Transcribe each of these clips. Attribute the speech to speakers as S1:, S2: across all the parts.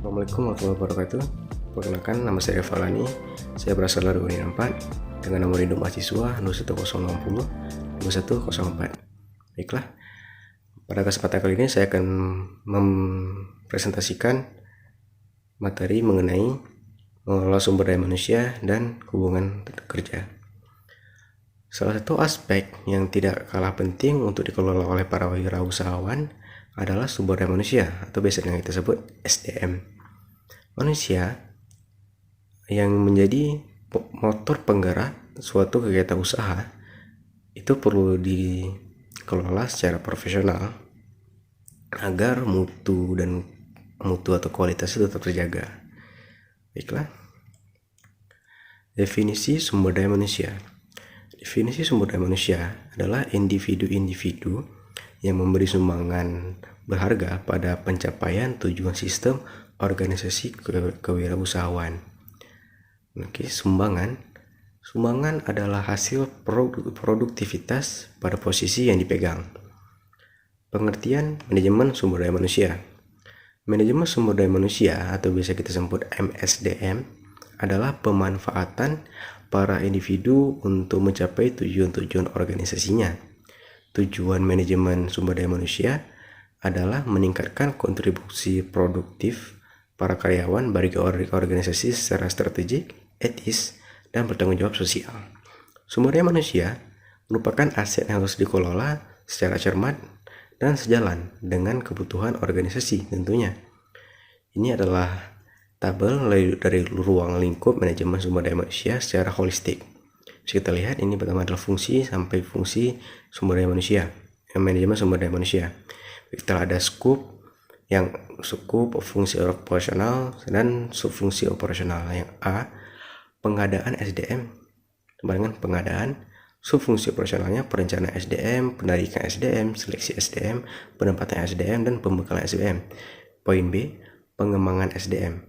S1: Assalamualaikum warahmatullahi wabarakatuh. Perkenalkan, nama saya Falani. Saya berasal dari Unian 4 dengan nomor induk mahasiswa 21060 2104. Baiklah, pada kesempatan kali ini saya akan mempresentasikan materi mengenai mengelola sumber daya manusia dan hubungan kerja. Salah satu aspek yang tidak kalah penting untuk dikelola oleh para wirausahawan adalah sumber daya manusia atau biasa yang kita sebut SDM. Manusia yang menjadi motor penggerak suatu kegiatan usaha itu perlu dikelola secara profesional agar mutu atau kualitas itu tetap terjaga. Baiklah, definisi sumber daya manusia. Definisi sumber daya manusia adalah individu-individu yang memberi sumbangan berharga pada pencapaian tujuan sistem organisasi kewirausahaan. Oke, sumbangan adalah hasil produktivitas pada posisi yang dipegang. Pengertian manajemen sumber daya manusia. Manajemen sumber daya manusia atau biasa kita sebut MSDM adalah pemanfaatan para individu untuk mencapai tujuan-tujuan organisasinya. Tujuan manajemen sumber daya manusia adalah meningkatkan kontribusi produktif para karyawan bagi organisasi secara strategik, etis, dan bertanggung jawab sosial. Sumber daya manusia merupakan aset yang harus dikelola secara cermat dan sejalan dengan kebutuhan organisasi tentunya. Ini adalah tabel dari ruang lingkup manajemen sumber daya manusia secara holistik. Bisa kita lihat ini pertama adalah fungsi sampai fungsi sumber daya manusia, manajemen sumber daya manusia. Setelah ada scope, fungsi operasional dan subfungsi operasional. Yang A, pengadaan SDM, dengan pengadaan, subfungsi operasionalnya perencanaan SDM, penarikan SDM, seleksi SDM, penempatan SDM, dan pembekalan SDM. Poin B, pengembangan SDM.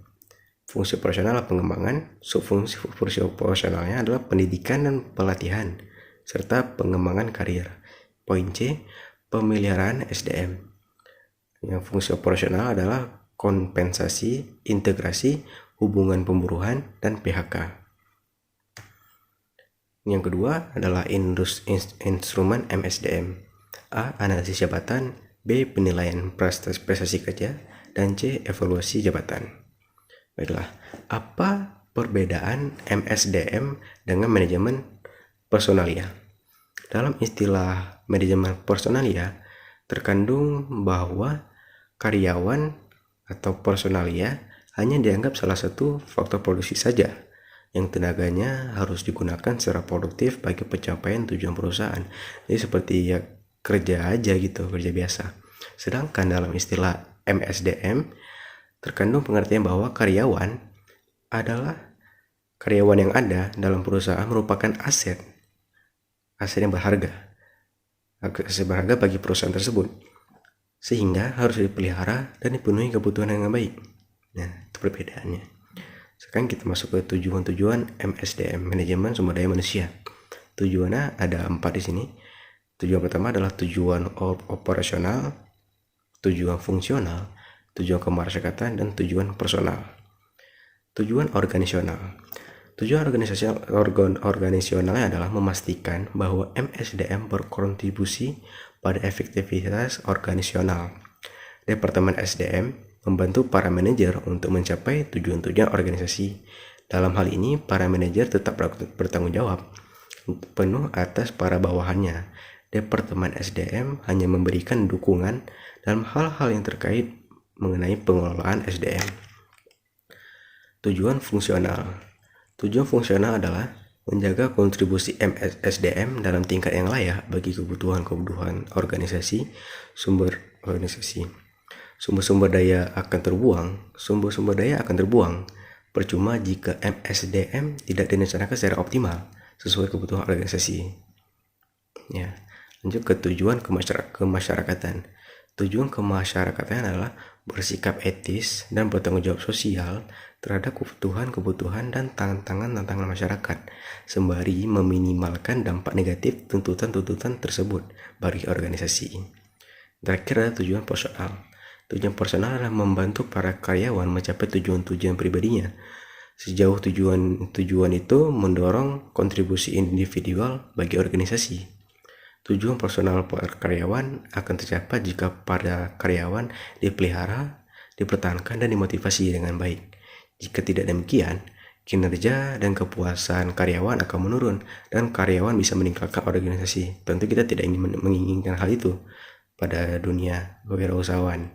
S1: Fungsi operasional pengembangan, subfungsi operasionalnya adalah pendidikan dan pelatihan, serta pengembangan karir. Poin C, pemeliharaan SDM. Yang fungsi operasional adalah kompensasi, integrasi, hubungan pemburuan, dan PHK. Yang kedua adalah instrumen MSDM. A, analisis jabatan, B, penilaian prestasi kerja, dan C, evaluasi jabatan. Baiklah, apa perbedaan MSDM dengan manajemen personalia? Dalam istilah manajemen personalia, terkandung bahwa karyawan atau personalia hanya dianggap salah satu faktor produksi saja, yang tenaganya harus digunakan secara produktif bagi pencapaian tujuan perusahaan. Jadi seperti ya kerja aja gitu, kerja biasa. Sedangkan dalam istilah MSDM, terkandung pengertian bahwa karyawan yang ada dalam perusahaan merupakan aset yang berharga bagi perusahaan tersebut, sehingga harus dipelihara dan dipenuhi kebutuhan yang baik. Nah, itu perbedaannya. Sekarang kita masuk ke tujuan-tujuan MSDM, manajemen sumber daya manusia. Tujuannya ada 4 di sini. Tujuan pertama adalah tujuan operasional, tujuan fungsional, tujuan kemasyarakatan, dan tujuan personal. Tujuan organisasional. Tujuan organisasionalnya adalah memastikan bahwa MSDM berkontribusi pada efektivitas organisasional. Departemen SDM membantu para manajer untuk mencapai tujuan-tujuan organisasi. Dalam hal ini, para manajer tetap bertanggung jawab penuh atas para bawahannya. Departemen SDM hanya memberikan dukungan dalam hal-hal yang terkait mengenai pengelolaan SDM. Tujuan fungsional. Tujuan fungsional adalah menjaga kontribusi SDM dalam tingkat yang layak bagi kebutuhan organisasi. Sumber daya akan terbuang percuma jika MSDM tidak direncanakan secara optimal sesuai kebutuhan organisasi. Ya, lanjut ke tujuan kemasyarakatan. Tujuan kemasyarakatan adalah bersikap etis dan bertanggung jawab sosial terhadap kebutuhan dan tantangan masyarakat, sembari meminimalkan dampak negatif tuntutan tersebut bagi organisasi. Terakhir adalah tujuan personal. Tujuan personal adalah membantu para karyawan mencapai tujuan-tujuan pribadinya. Sejauh tujuan itu mendorong kontribusi individual bagi organisasi. Tujuan personal para karyawan akan tercapai jika para karyawan dipelihara, dipertahankan, dan dimotivasi dengan baik. Jika tidak demikian, kinerja dan kepuasan karyawan akan menurun dan karyawan bisa meninggalkan organisasi. Tentu kita tidak ingin menginginkan hal itu pada dunia kewirausahaan.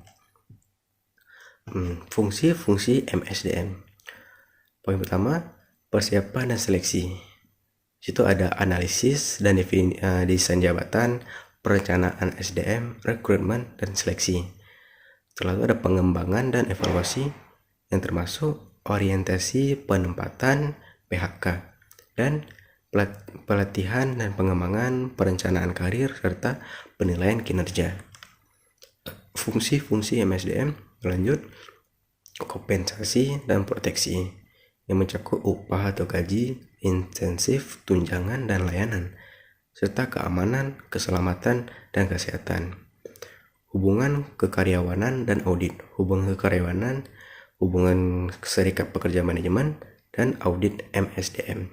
S1: Fungsi-fungsi MSDM. Poin pertama, persiapan dan seleksi. Situ ada analisis dan desain jabatan, perencanaan SDM, rekrutmen, dan seleksi. Setelah itu ada pengembangan dan evaluasi yang termasuk orientasi, penempatan, PHK, dan pelatihan dan pengembangan, perencanaan karir, serta penilaian kinerja. Fungsi-fungsi MSDM lanjut, kompensasi dan proteksi yang mencakup upah atau gaji, insentif, tunjangan, dan layanan, serta keamanan, keselamatan, dan kesehatan. Hubungan kekaryawanan dan audit. Hubungan kekaryawanan, hubungan serikat pekerja manajemen, dan audit MSDM.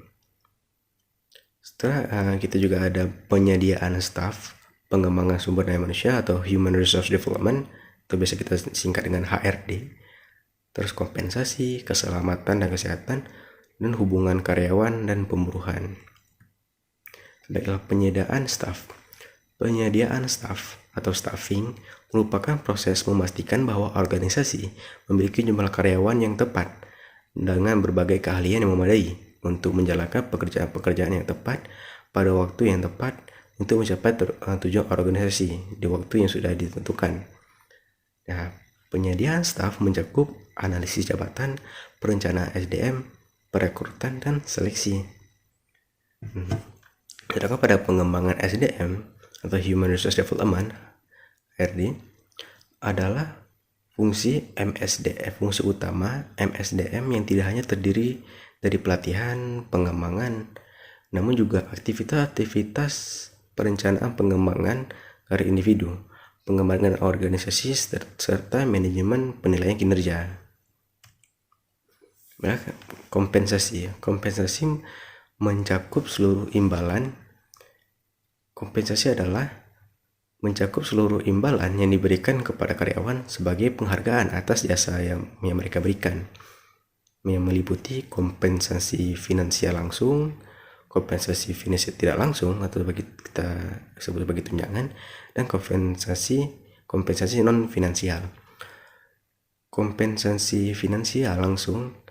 S1: Setelah kita juga ada penyediaan staf, pengembangan sumber daya manusia atau Human Resource Development, atau biasa kita singkat dengan HRD. Terus kompensasi, keselamatan dan kesehatan, dan hubungan karyawan dan pemburuan. Baiklah, penyediaan staf. Penyediaan staf atau staffing merupakan proses memastikan bahwa organisasi memiliki jumlah karyawan yang tepat dengan berbagai keahlian yang memadai untuk menjalankan pekerjaan-pekerjaan yang tepat pada waktu yang tepat untuk mencapai tujuan organisasi di waktu yang sudah ditentukan. Nah, penyediaan staf mencakup analisis jabatan, perencanaan SDM, perekrutan, dan seleksi. Sedangkan pada pengembangan SDM atau Human Resource Development (HRD) adalah fungsi MSDM, fungsi utama MSDM yang tidak hanya terdiri dari pelatihan, pengembangan, namun juga aktivitas-aktivitas perencanaan pengembangan karir individu, pengembangan organisasi, serta manajemen penilaian kinerja. Kompensasi mencakup seluruh imbalan. Kompensasi adalah mencakup seluruh imbalan yang diberikan kepada karyawan sebagai penghargaan atas jasa yang mereka berikan, yang meliputi kompensasi finansial langsung, kompensasi finansial tidak langsung atau kita sebut sebagai tunjangan, dan kompensasi non finansial. Kompensasi finansial langsung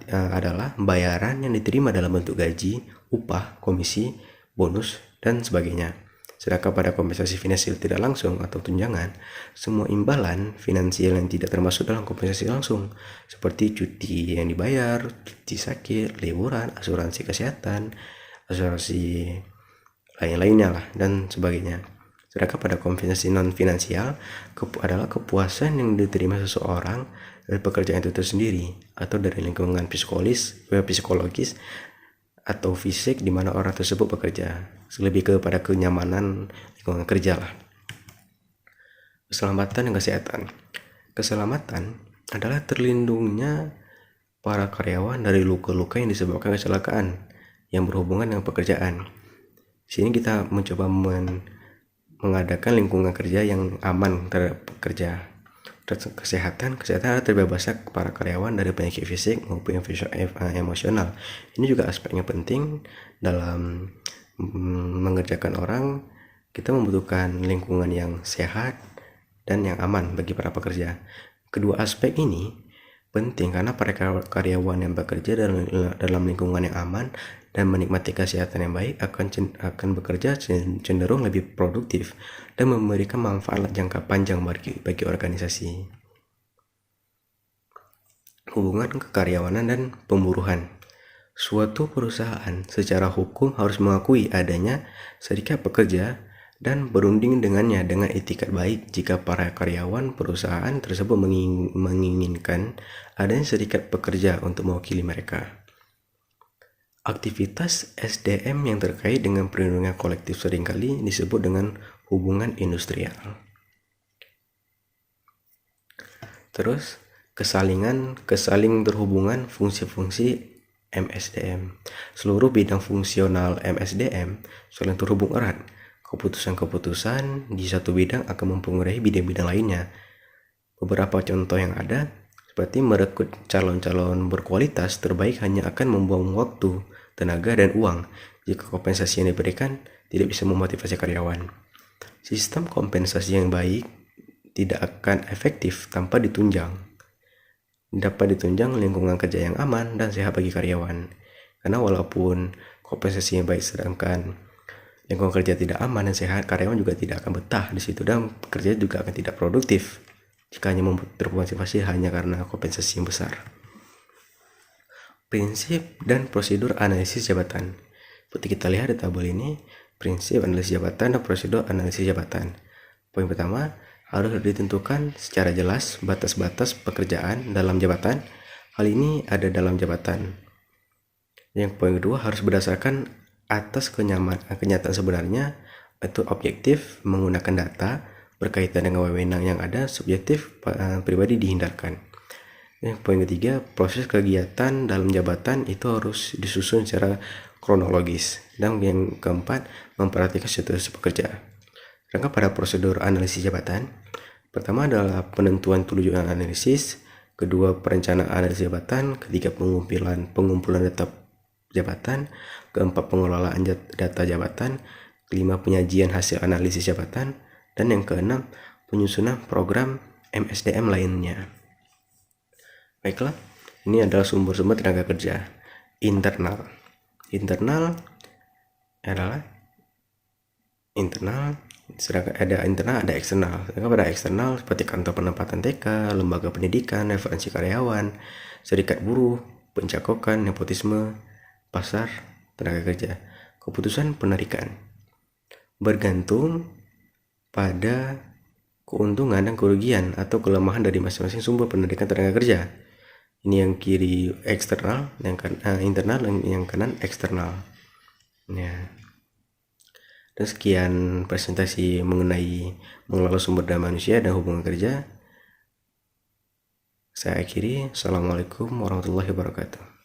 S1: adalah bayaran yang diterima dalam bentuk gaji, upah, komisi, bonus, dan sebagainya. Sedangkan pada kompensasi finansial tidak langsung atau tunjangan, semua imbalan finansial yang tidak termasuk dalam kompensasi langsung, seperti cuti yang dibayar, cuti sakit, liburan, asuransi kesehatan, asuransi lain-lainnya lah, dan sebagainya. Sedangkan pada kompensasi non finansial adalah kepuasan yang diterima seseorang dari pekerjaan itu sendiri atau dari lingkungan psikologis atau fisik di mana orang tersebut bekerja, lebih kepada kenyamanan lingkungan kerja lah. Keselamatan dan kesehatan. Keselamatan adalah terlindungnya para karyawan dari luka-luka yang disebabkan kecelakaan yang berhubungan dengan pekerjaan. Di sini kita mencoba mengadakan lingkungan kerja yang aman terhadap pekerja. Kesehatan adalah terbebasnya para karyawan dari penyakit fisik maupun emosional. Ini juga aspek yang penting dalam mengerjakan orang. Kita membutuhkan lingkungan yang sehat dan yang aman bagi para pekerja. Kedua aspek ini penting karena para karyawan yang bekerja dalam lingkungan yang aman dan menikmati kesehatan yang baik akan bekerja cenderung lebih produktif dan memberikan manfaat jangka panjang bagi organisasi. Hubungan kekaryawanan dan pemburuan. Suatu perusahaan secara hukum harus mengakui adanya serikat pekerja dan berunding dengannya dengan etikat baik jika para karyawan perusahaan tersebut menginginkan adanya serikat pekerja untuk mewakili mereka. Aktivitas SDM yang terkait dengan perlindungan kolektif seringkali disebut dengan hubungan industrial. Terus kesaling terhubungan fungsi-fungsi MSDM. Seluruh bidang fungsional MSDM saling terhubung erat. Keputusan-keputusan di satu bidang akan mempengaruhi bidang-bidang lainnya. Beberapa contoh yang ada seperti merekrut calon-calon berkualitas terbaik hanya akan membuang waktu, tenaga, dan uang jika kompensasi yang diberikan tidak bisa memotivasi karyawan. Sistem kompensasi yang baik tidak akan efektif tanpa ditunjang. Dapat ditunjang lingkungan kerja yang aman dan sehat bagi karyawan. Karena walaupun kompensasi yang baik sedangkan lingkungan kerja tidak aman dan sehat, karyawan juga tidak akan betah di situ dan kerja juga akan tidak produktif jika hanya termotivasi hanya karena kompensasi yang besar. Prinsip dan prosedur analisis jabatan. Seperti kita lihat di tabel ini, prinsip analisis jabatan dan prosedur analisis jabatan. Poin pertama, harus ditentukan secara jelas batas-batas pekerjaan dalam jabatan. Hal ini ada dalam jabatan. Yang poin kedua, harus berdasarkan atas kenyataan sebenarnya atau objektif menggunakan data berkaitan dengan wewenang yang ada, subjektif pribadi dihindarkan. Yang poin ketiga, proses kegiatan dalam jabatan itu harus disusun secara kronologis. Dan yang keempat, memperhatikan situasi pekerja. Sedangkan pada prosedur analisis jabatan, pertama adalah penentuan tujuan analisis, kedua perencanaan analisis jabatan, ketiga pengumpulan data jabatan, keempat pengelolaan data jabatan, kelima penyajian hasil analisis jabatan, dan yang keenam penyusunan program MSDM lainnya. Baiklah, ini adalah sumber-sumber tenaga kerja internal. Internal ada internal, ada eksternal. Pada eksternal seperti kantor penempatan TK, lembaga pendidikan, referensi karyawan, serikat buruh, pencakokan, nepotisme, pasar tenaga kerja. Keputusan penarikan bergantung pada keuntungan dan kerugian atau kelemahan dari masing-masing sumber penarikan tenaga kerja. Ini yang kiri eksternal, yang internal, yang kanan eksternal. Ya. Dan sekian presentasi mengenai mengelola sumber daya manusia dan hubungan kerja. Saya akhiri. Assalamualaikum warahmatullahi wabarakatuh.